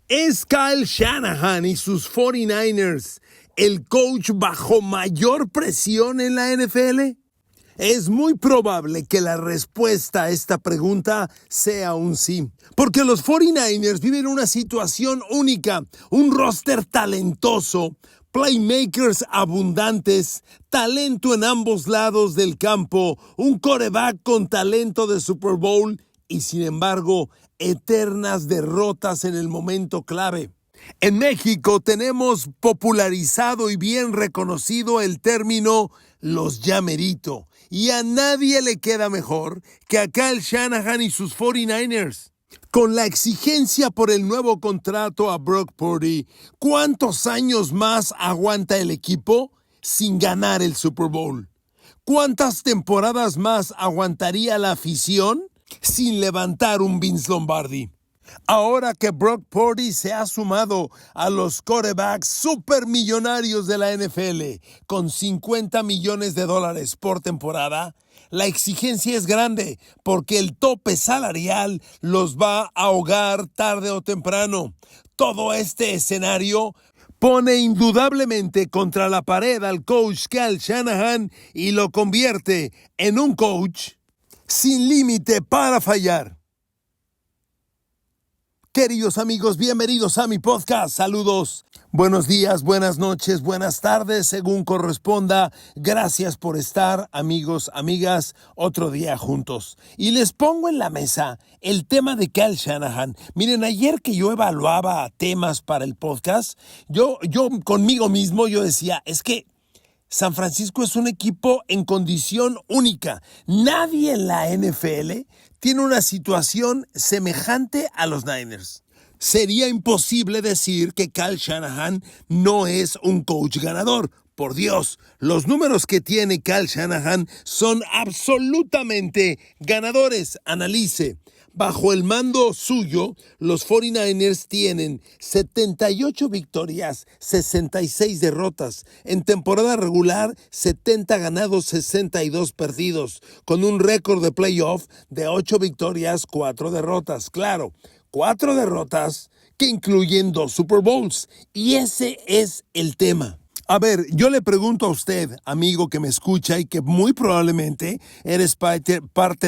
¿Es Kyle Shanahan y sus 49ers el coach bajo mayor presión en la NFL? Es muy probable que la respuesta a esta pregunta sea un sí, porque los 49ers viven una situación única, un roster talentoso, playmakers abundantes, talento en ambos lados del campo, un quarterback con talento de Super Bowl y sin embargo, eternas derrotas en el momento clave. En México tenemos popularizado y bien reconocido el término los llamerito y a nadie le queda mejor que a Kyle Shanahan y sus 49ers. Con la exigencia por el nuevo contrato a Brock Purdy, ¿cuántos años más aguanta el equipo sin ganar el Super Bowl? ¿Cuántas temporadas más aguantaría la afición sin levantar un Vince Lombardi? Ahora que Brock Purdy se ha sumado a los quarterbacks supermillonarios de la NFL con $50 millones por temporada, la exigencia es grande porque el tope salarial los va a ahogar tarde o temprano. Todo este escenario pone indudablemente contra la pared al coach Kyle Shanahan y lo convierte en un coach sin límite para fallar. Queridos amigos, bienvenidos a mi podcast. Saludos. Buenos días, buenas noches, buenas tardes, según corresponda. Gracias por estar, amigos, amigas, otro día juntos. Y les pongo en la mesa el tema de Kyle Shanahan. Miren, ayer que yo evaluaba temas para el podcast, yo conmigo mismo, yo decía, es que San Francisco es un equipo en condición única. Nadie en la NFL tiene una situación semejante a los Niners. Sería imposible decir que Kyle Shanahan no es un coach ganador. Por Dios, los números que tiene Kyle Shanahan son absolutamente ganadores. Analice. Bajo el mando suyo, los 49ers tienen 78 victorias, 66 derrotas. En temporada regular, 70 ganados, 62 perdidos, con un récord de playoff de 8 victorias, 4 derrotas. Claro, 4 derrotas que incluyen 2 Super Bowls. Y ese es el tema. A ver, yo le pregunto a usted, amigo que me escucha y que muy probablemente eres parte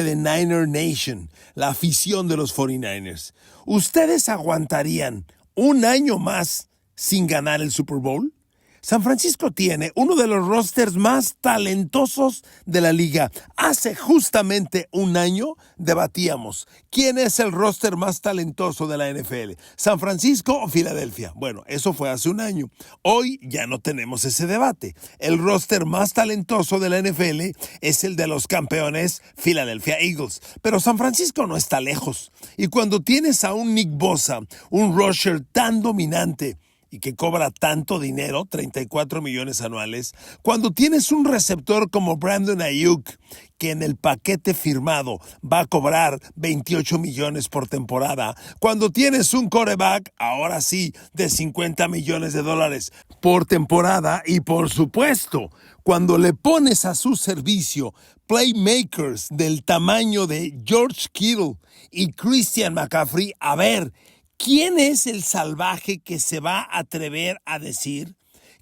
de Niner Nation, la afición de los 49ers. ¿Ustedes aguantarían un año más sin ganar el Super Bowl? San Francisco tiene uno de los rosters más talentosos de la liga. Hace justamente un año debatíamos quién es el roster más talentoso de la NFL, San Francisco o Filadelfia. Bueno, eso fue hace un año. Hoy ya no tenemos ese debate. El roster más talentoso de la NFL es el de los campeones Philadelphia Eagles. Pero San Francisco no está lejos. Y cuando tienes a un Nick Bosa, un rusher tan dominante, y que cobra tanto dinero, 34 millones anuales, cuando tienes un receptor como Brandon Ayuk, que en el paquete firmado va a cobrar 28 millones por temporada, cuando tienes un quarterback, ahora sí, de $50 millones por temporada, y por supuesto, cuando le pones a su servicio playmakers del tamaño de George Kittle y Christian McCaffrey, a ver, ¿quién es el salvaje que se va a atrever a decir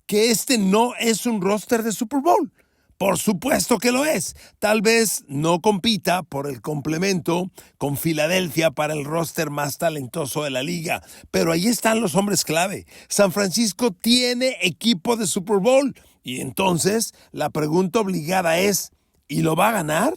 que este no es un roster de Super Bowl? Por supuesto que lo es. Tal vez no compita por el complemento con Filadelfia para el roster más talentoso de la liga, pero ahí están los hombres clave. San Francisco tiene equipo de Super Bowl y entonces la pregunta obligada es, ¿y lo va a ganar?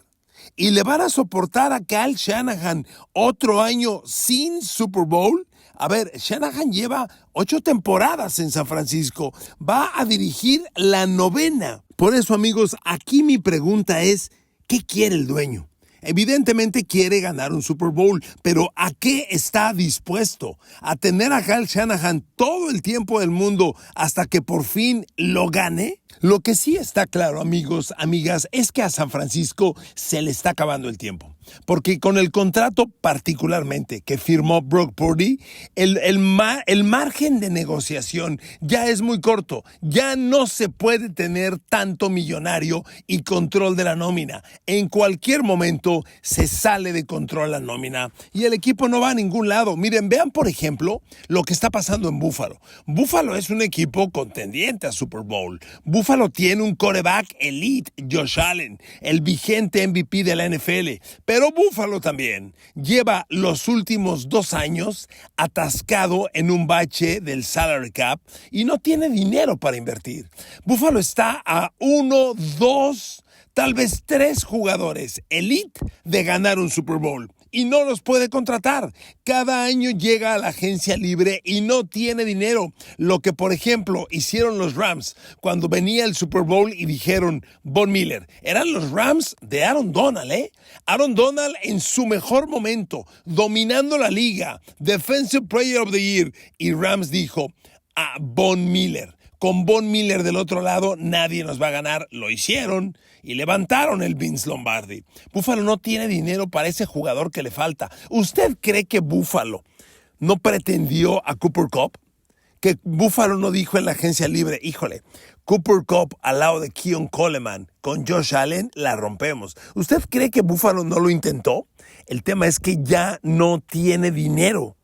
¿Y le van a soportar a Kyle Shanahan otro año sin Super Bowl? A ver, Shanahan lleva 8 temporadas en San Francisco. Va a dirigir la 9ª. Por eso, amigos, aquí mi pregunta es, ¿qué quiere el dueño? Evidentemente quiere ganar un Super Bowl, pero ¿a qué está dispuesto? ¿A tener a Kyle Shanahan todo el tiempo del mundo hasta que por fin lo gane? Lo que sí está claro, amigos, amigas, es que a San Francisco se le está acabando el tiempo. Porque con el contrato particularmente que firmó Brock Purdy, el margen de negociación ya es muy corto. Ya no se puede tener tanto millonario y control de la nómina. En cualquier momento se sale de control la nómina y el equipo no va a ningún lado. Miren, vean por ejemplo lo que está pasando en Buffalo. Buffalo es un equipo contendiente a Super Bowl. Buffalo tiene un quarterback elite, Josh Allen, el vigente MVP de la NFL. Pero Buffalo también lleva los últimos 2 años atascado en un bache del salary cap y no tiene dinero para invertir. Buffalo está a 1, 2, tal vez 3 jugadores elite de ganar un Super Bowl. Y no los puede contratar. Cada año llega a la agencia libre y no tiene dinero. Lo que, por ejemplo, hicieron los Rams cuando venía el Super Bowl y dijeron Von Miller. Eran los Rams de Aaron Donald, ¿eh? Aaron Donald en su mejor momento, dominando la liga, Defensive Player of the Year. Y Rams dijo a Von Miller. Con Von Miller del otro lado, nadie nos va a ganar. Lo hicieron y levantaron el Vince Lombardi. Buffalo no tiene dinero para ese jugador que le falta. ¿Usted cree que Buffalo no pretendió a Cooper Kupp? Que Buffalo no dijo en la agencia libre, híjole, Cooper Kupp al lado de Keon Coleman con Josh Allen, la rompemos. ¿Usted cree que Buffalo no lo intentó? El tema es que ya no tiene dinero.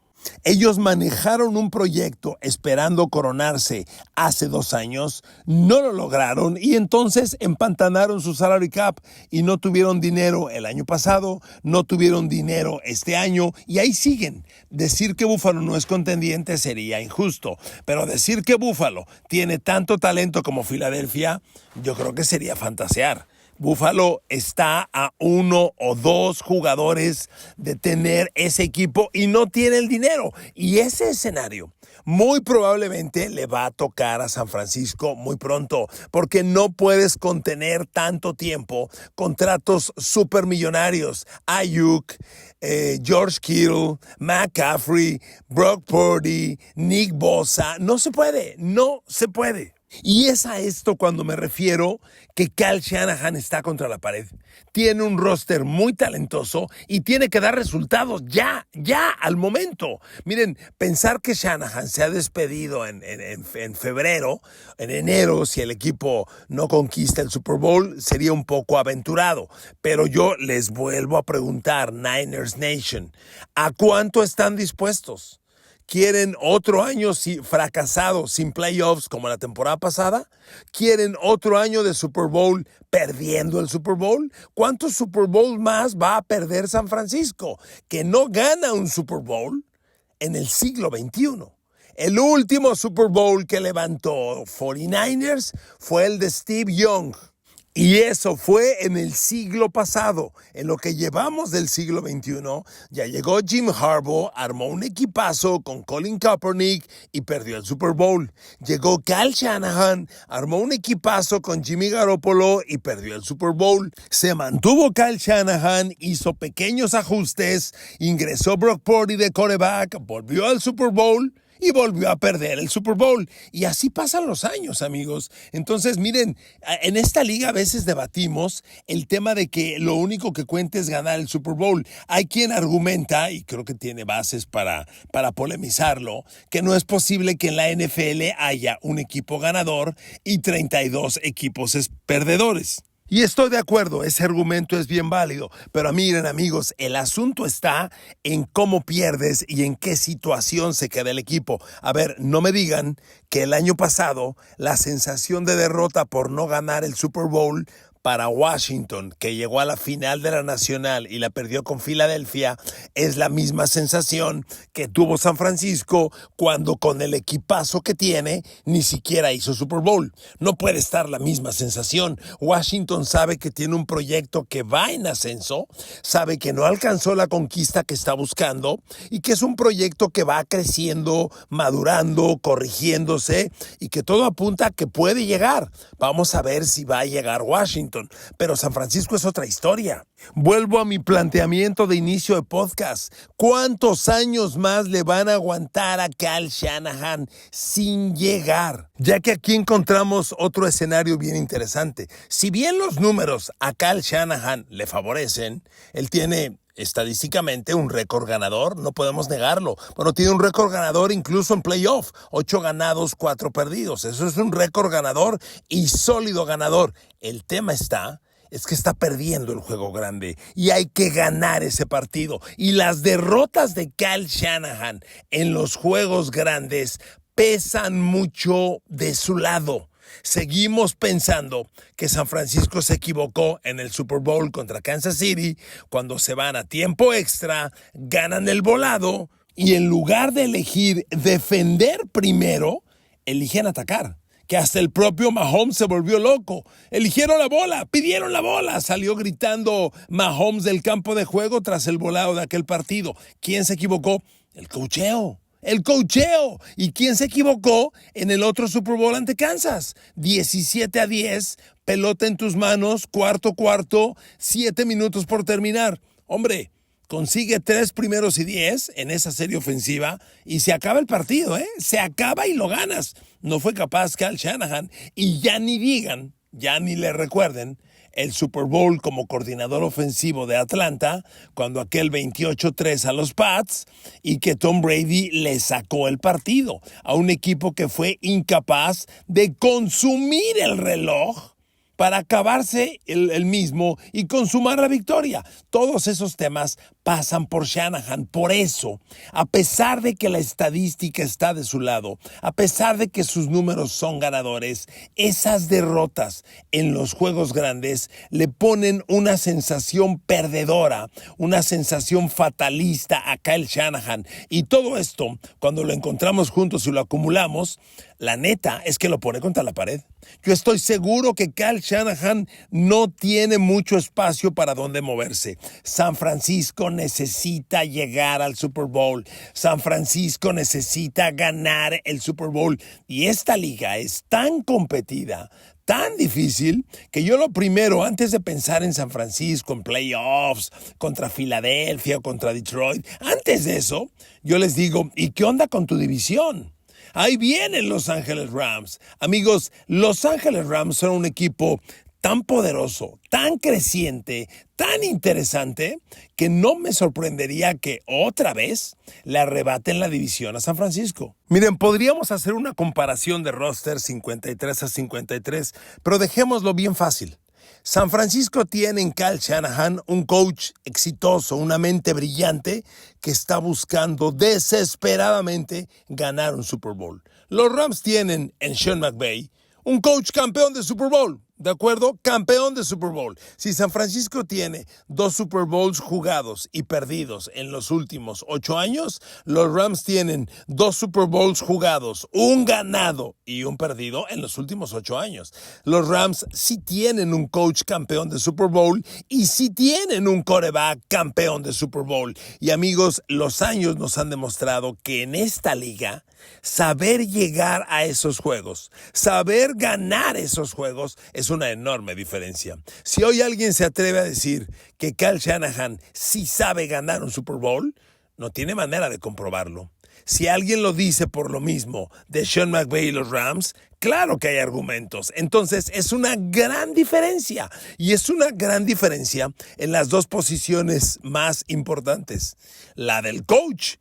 Ellos manejaron un proyecto esperando coronarse hace 2 años, no lo lograron y entonces empantanaron su salary cap y no tuvieron dinero el año pasado, no tuvieron dinero este año y ahí siguen. Decir que Buffalo no es contendiente sería injusto, pero decir que Buffalo tiene tanto talento como Filadelfia, yo creo que sería fantasear. Buffalo está a 1 o 2 jugadores de tener ese equipo y no tiene el dinero. Y ese escenario muy probablemente le va a tocar a San Francisco muy pronto, porque no puedes contener tanto tiempo contratos supermillonarios. Ayuk, George Kittle, McCaffrey, Brock Purdy, Nick Bosa. No se puede. Y es a esto cuando me refiero que Kyle Shanahan está contra la pared. Tiene un roster muy talentoso y tiene que dar resultados ya, al momento. Miren, pensar que Shanahan se ha despedido en febrero, en enero, si el equipo no conquista el Super Bowl, sería un poco aventurado. Pero yo les vuelvo a preguntar, Niners Nation, ¿a cuánto están dispuestos? ¿Quieren otro año fracasado sin playoffs como la temporada pasada? ¿Quieren otro año de Super Bowl perdiendo el Super Bowl? ¿Cuántos Super Bowl más va a perder San Francisco? Que no gana un Super Bowl en el siglo XXI. El último Super Bowl que levantó 49ers fue el de Steve Young. Y eso fue en el siglo pasado. En lo que llevamos del siglo XXI, ya llegó Jim Harbaugh, armó un equipazo con Colin Kaepernick y perdió el Super Bowl. Llegó Kyle Shanahan, armó un equipazo con Jimmy Garoppolo y perdió el Super Bowl. Se mantuvo Kyle Shanahan, hizo pequeños ajustes, ingresó Brock Purdy de quarterback, volvió al Super Bowl y volvió a perder el Super Bowl. Y así pasan los años, amigos. Entonces, miren, en esta liga a veces debatimos el tema de que lo único que cuenta es ganar el Super Bowl. Hay quien argumenta, y creo que tiene bases para polemizarlo, que no es posible que en la NFL haya un equipo ganador y 32 equipos perdedores. Y estoy de acuerdo, ese argumento es bien válido, pero miren amigos, el asunto está en cómo pierdes y en qué situación se queda el equipo. A ver, no me digan que el año pasado la sensación de derrota por no ganar el Super Bowl para Washington, que llegó a la final de la Nacional y la perdió con Filadelfia, es la misma sensación que tuvo San Francisco cuando con el equipazo que tiene ni siquiera hizo Super Bowl. No puede estar la misma sensación. Washington sabe que tiene un proyecto que va en ascenso, sabe que no alcanzó la conquista que está buscando y que es un proyecto que va creciendo, madurando, corrigiéndose y que todo apunta a que puede llegar. Vamos a ver si va a llegar Washington. Washington, pero San Francisco es otra historia. Vuelvo a mi planteamiento de inicio de podcast. ¿Cuántos años más le van a aguantar a Kyle Shanahan sin llegar? Ya que aquí encontramos otro escenario bien interesante. Si bien los números a Kyle Shanahan le favorecen, él tiene estadísticamente un récord ganador, no podemos negarlo. Bueno, tiene un récord ganador incluso en playoff, 8 ganados, 4 perdidos. Eso es un récord ganador y sólido ganador. El tema es que está perdiendo el juego grande y hay que ganar ese partido. Y las derrotas de Kyle Shanahan en los juegos grandes pesan mucho de su lado. Seguimos pensando que San Francisco se equivocó en el Super Bowl contra Kansas City cuando se van a tiempo extra, ganan el volado y en lugar de elegir defender primero, eligen atacar. Que hasta el propio Mahomes se volvió loco. Eligieron la bola, pidieron la bola. Salió gritando Mahomes del campo de juego tras el volado de aquel partido. ¿Quién se equivocó? El coacheo. El coacheo. ¿Y quién se equivocó en el otro Super Bowl ante Kansas? 17-10, pelota en tus manos, cuarto, 7 minutos por terminar. Hombre, consigue 3 primeros y 10 en esa serie ofensiva y se acaba el partido, ¿eh? Se acaba y lo ganas. No fue capaz Kyle Shanahan y ya ni digan, ya ni le recuerden el Super Bowl como coordinador ofensivo de Atlanta, cuando aquel 28-3 a los Pats y que Tom Brady le sacó el partido a un equipo que fue incapaz de consumir el reloj para acabarse el mismo y consumar la victoria. Todos esos temas pasan por Shanahan. Por eso, a pesar de que la estadística está de su lado, a pesar de que sus números son ganadores, esas derrotas en los juegos grandes le ponen una sensación perdedora, una sensación fatalista a Kyle Shanahan. Y todo esto, cuando lo encontramos juntos y lo acumulamos, la neta es que lo pone contra la pared. Yo estoy seguro que Kyle Shanahan no tiene mucho espacio para dónde moverse. San Francisco necesita llegar al Super Bowl. San Francisco necesita ganar el Super Bowl. Y esta liga es tan competida, tan difícil, que yo lo primero, antes de pensar en San Francisco, en playoffs, contra Filadelfia o contra Detroit, antes de eso, yo les digo, ¿y qué onda con tu división? Ahí vienen Los Ángeles Rams. Amigos, Los Ángeles Rams son un equipo tan poderoso, tan creciente, tan interesante, que no me sorprendería que otra vez le arrebaten la división a San Francisco. Miren, podríamos hacer una comparación de roster 53-53, pero dejémoslo bien fácil. San Francisco tiene en Kyle Shanahan un coach exitoso, una mente brillante que está buscando desesperadamente ganar un Super Bowl. Los Rams tienen en Sean McVay un coach campeón de Super Bowl. ¿De acuerdo? Campeón de Super Bowl. Si San Francisco tiene 2 Super Bowls jugados y perdidos en los últimos 8 años, los Rams tienen 2 Super Bowls jugados, un ganado y un perdido en los últimos 8 años. Los Rams sí tienen un coach campeón de Super Bowl y sí tienen un quarterback campeón de Super Bowl. Y amigos, los años nos han demostrado que en esta liga, saber llegar a esos juegos, saber ganar esos juegos es una enorme diferencia. Si hoy alguien se atreve a decir que Kyle Shanahan sí sabe ganar un Super Bowl, no tiene manera de comprobarlo. Si alguien lo dice por lo mismo de Sean McVay y los Rams, claro que hay argumentos. Entonces es una gran diferencia. Y es una gran diferencia en las 2 posiciones más importantes, la del coach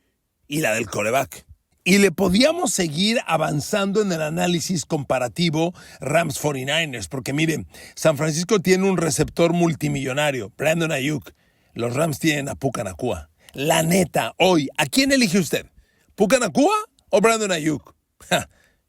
y la del quarterback. Y le podíamos seguir avanzando en el análisis comparativo Rams 49ers, porque miren, San Francisco tiene un receptor multimillonario, Brandon Ayuk. Los Rams tienen a Puka Nacua. La neta, hoy, ¿a quién elige usted? ¿Puka Nacua o Brandon Ayuk?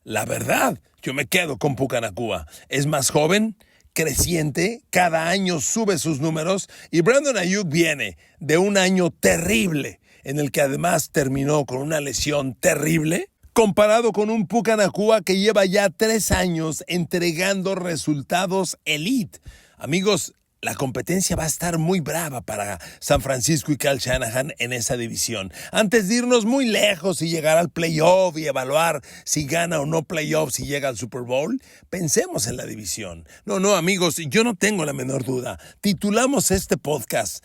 La verdad, yo me quedo con Puka Nacua. Es más joven, creciente, cada año sube sus números y Brandon Ayuk viene de un año terrible, en el que además terminó con una lesión terrible, comparado con un Puka Nacua que lleva ya 3 años entregando resultados elite. Amigos, la competencia va a estar muy brava para San Francisco y Kyle Shanahan en esa división. Antes de irnos muy lejos y llegar al playoff y evaluar si gana o no playoff, si llega al Super Bowl, pensemos en la división. No, amigos, yo no tengo la menor duda. Titulamos este podcast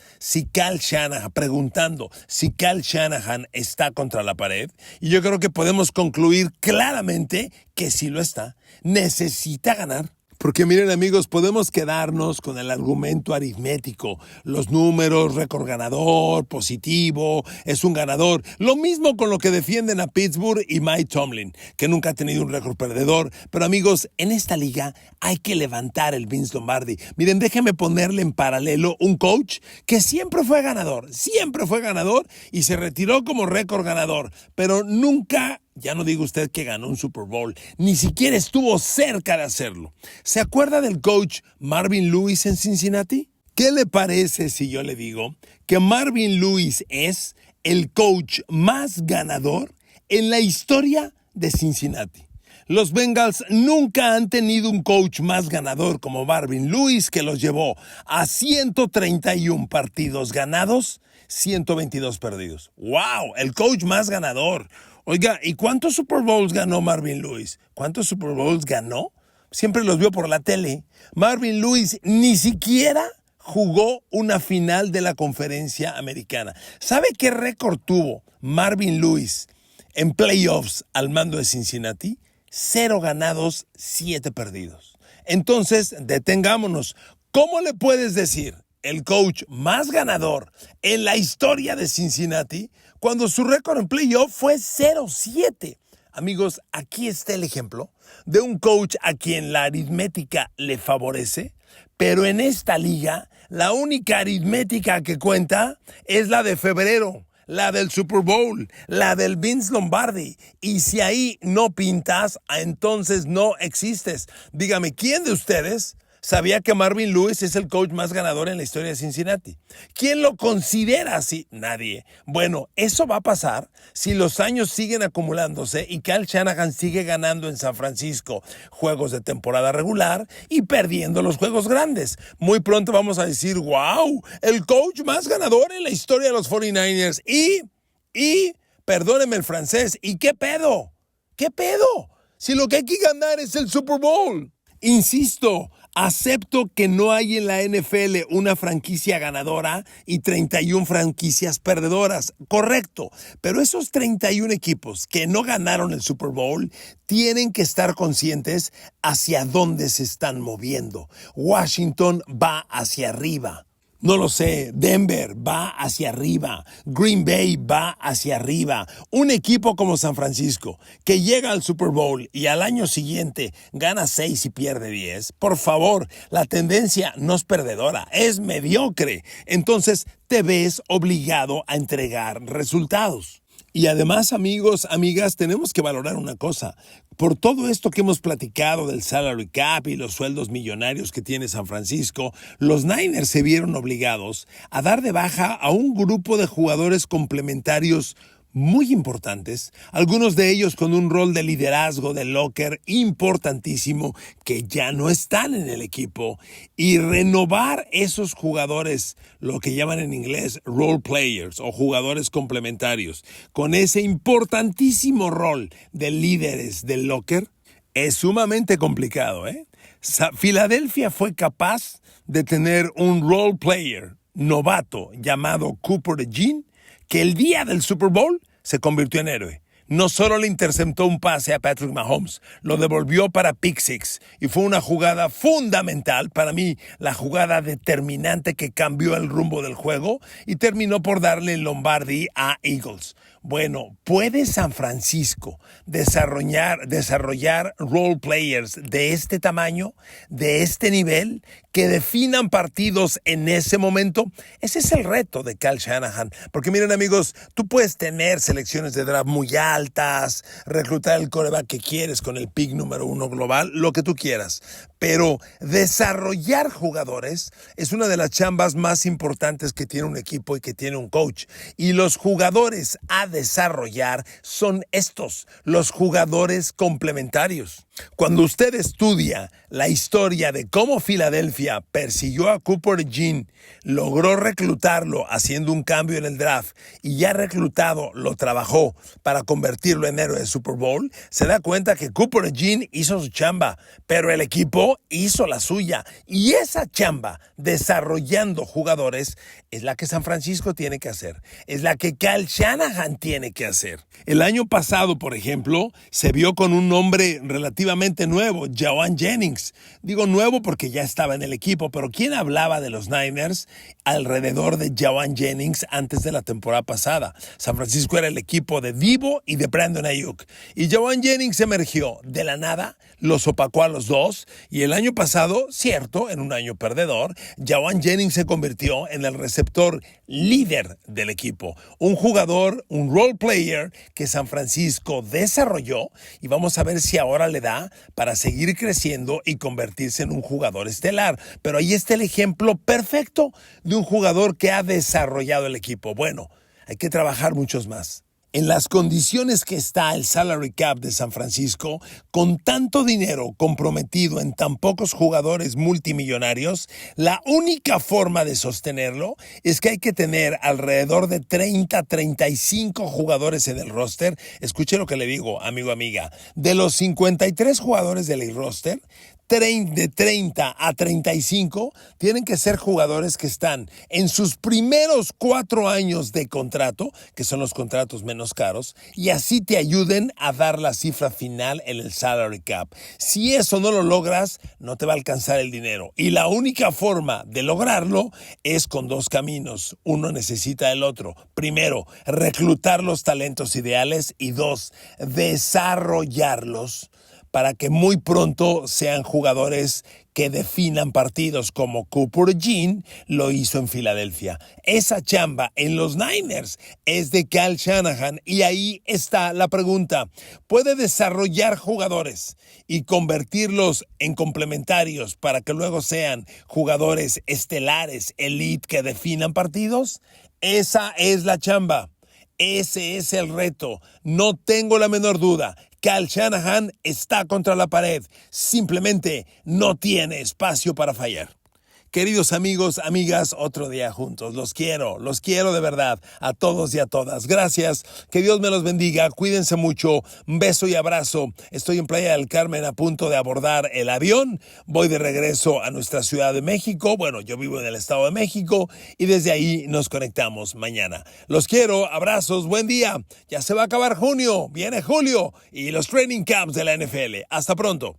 preguntando si Kyle Shanahan está contra la pared. Y yo creo que podemos concluir claramente que sí lo está. Necesita ganar. Porque miren amigos, podemos quedarnos con el argumento aritmético, los números, récord ganador, positivo, es un ganador. Lo mismo con lo que defienden a Pittsburgh y Mike Tomlin, que nunca ha tenido un récord perdedor. Pero amigos, en esta liga hay que levantar el Vince Lombardi. Miren, déjenme ponerle en paralelo un coach que siempre fue ganador y se retiró como récord ganador, pero nunca... Ya no diga usted que ganó un Super Bowl, ni siquiera estuvo cerca de hacerlo. ¿Se acuerda del coach Marvin Lewis en Cincinnati? ¿Qué le parece si yo le digo que Marvin Lewis es el coach más ganador en la historia de Cincinnati? Los Bengals nunca han tenido un coach más ganador como Marvin Lewis, que los llevó a 131 partidos ganados, 122 perdidos. ¡Wow! El coach más ganador. Oiga, ¿y cuántos Super Bowls ganó Marvin Lewis? ¿Cuántos Super Bowls ganó? Siempre los vio por la tele. Marvin Lewis ni siquiera jugó una final de la conferencia americana. ¿Sabe qué récord tuvo Marvin Lewis en playoffs al mando de Cincinnati? 0 ganados, 7 perdidos. Entonces, detengámonos. ¿Cómo le puedes decir el coach más ganador en la historia de Cincinnati cuando su récord en playoff fue 0-7? Amigos, aquí está el ejemplo de un coach a quien la aritmética le favorece, pero en esta liga la única aritmética que cuenta es la de febrero, la del Super Bowl, la del Vince Lombardi. Y si ahí no pintas, entonces no existes. Dígame, ¿quién de ustedes sabía que Marvin Lewis es el coach más ganador en la historia de Cincinnati? ¿Quién lo considera así? Nadie. Bueno, eso va a pasar si los años siguen acumulándose y Kyle Shanahan sigue ganando en San Francisco juegos de temporada regular y perdiendo los juegos grandes. Muy pronto vamos a decir, wow, el coach más ganador en la historia de los 49ers. Perdóneme el francés, ¿y qué pedo? ¿Qué pedo? Si lo que hay que ganar es el Super Bowl. Insisto, acepto que no hay en la NFL una franquicia ganadora y 31 franquicias perdedoras. Correcto, pero esos 31 equipos que no ganaron el Super Bowl tienen que estar conscientes hacia dónde se están moviendo. Washington va hacia arriba. No lo sé, Denver va hacia arriba, Green Bay va hacia arriba. Un equipo como San Francisco que llega al Super Bowl y al año siguiente gana 6 y pierde 10. Por favor, la tendencia no es perdedora, es mediocre. Entonces te ves obligado a entregar resultados. Y además, amigos, amigas, tenemos que valorar una cosa. Por todo esto que hemos platicado del salary cap y los sueldos millonarios que tiene San Francisco, los Niners se vieron obligados a dar de baja a un grupo de jugadores complementarios muy importantes, algunos de ellos con un rol de liderazgo de locker importantísimo que ya no están en el equipo, y renovar esos jugadores, lo que llaman en inglés role players o jugadores complementarios, con ese importantísimo rol de líderes del locker, es sumamente complicado, ¿eh? Filadelfia fue capaz de tener un role player novato llamado Cooper DeJean, que el día del Super Bowl se convirtió en héroe. No solo le interceptó un pase a Patrick Mahomes, lo devolvió para pick six y fue una jugada fundamental, para mí la jugada determinante que cambió el rumbo del juego y terminó por darle el Lombardi a Eagles. Bueno, ¿puede San Francisco desarrollar role players de este tamaño, de este nivel, que definan partidos en ese momento? Ese es el reto de Kyle Shanahan. Porque miren amigos, tú puedes tener selecciones de draft muy altas, reclutar el quarterback que quieres con el pick número 1 global, lo que tú quieras. Pero desarrollar jugadores es una de las chambas más importantes que tiene un equipo y que tiene un coach. Y los jugadores a desarrollar son estos, los jugadores complementarios. Cuando usted estudia la historia de cómo Filadelfia Filadelfia persiguió a Cooper DeJean, logró reclutarlo haciendo un cambio en el draft y ya reclutado lo trabajó para convertirlo en héroe de Super Bowl, se da cuenta que Cooper DeJean hizo su chamba, pero el equipo hizo la suya. Y esa chamba, desarrollando jugadores, es la que San Francisco tiene que hacer. Es la que Kyle Shanahan tiene que hacer. El año pasado, por ejemplo, se vio con un nombre relativamente nuevo, Jauan Jennings. Digo nuevo porque ya estaba en el equipo, pero ¿quién hablaba de los Niners alrededor de Jauan Jennings antes de la temporada pasada? San Francisco era el equipo de Deebo y de Brandon Ayuk. Y Jauan Jennings emergió de la nada, los opacó a los dos, y el año pasado, cierto, en un año perdedor, Jauan Jennings se convirtió en el receptor líder del equipo. Un jugador, un role player que San Francisco desarrolló, y vamos a ver si ahora le da para seguir creciendo y convertirse en un jugador estelar. Pero ahí está el ejemplo perfecto de un jugador que ha desarrollado el equipo. Bueno, hay que trabajar muchos más. En las condiciones que está el salary cap de San Francisco, con tanto dinero comprometido en tan pocos jugadores multimillonarios, la única forma de sostenerlo es que hay que tener alrededor de 35 jugadores en el roster. Escuche lo que le digo, amigo, amiga. De los 53 jugadores del roster, de 30 a 35 tienen que ser jugadores que están en sus primeros 4 años de contrato, que son los contratos menos caros, y así te ayuden a dar la cifra final en el salary cap. Si eso no lo logras, no te va a alcanzar el dinero. Y la única forma de lograrlo es con dos caminos. Uno necesita el otro. Primero, reclutar los talentos ideales, y dos, desarrollarlos para que muy pronto sean jugadores que definan partidos, como Cooper DeJean lo hizo en Filadelfia. Esa chamba en los Niners es de Kyle Shanahan, y ahí está la pregunta. ¿Puede desarrollar jugadores y convertirlos en complementarios para que luego sean jugadores estelares, elite, que definan partidos? Esa es la chamba. Ese es el reto. No tengo la menor duda. Kyle Shanahan está contra la pared. Simplemente no tiene espacio para fallar. Queridos amigos, amigas, otro día juntos. Los quiero de verdad, a todos y a todas. Gracias, que Dios me los bendiga, cuídense mucho, un beso y abrazo. Estoy en Playa del Carmen a punto de abordar el avión. Voy de regreso a nuestra Ciudad de México. Bueno, yo vivo en el Estado de México y desde ahí nos conectamos mañana. Los quiero, abrazos, buen día. Ya se va a acabar junio, viene julio y los training camps de la NFL. Hasta pronto.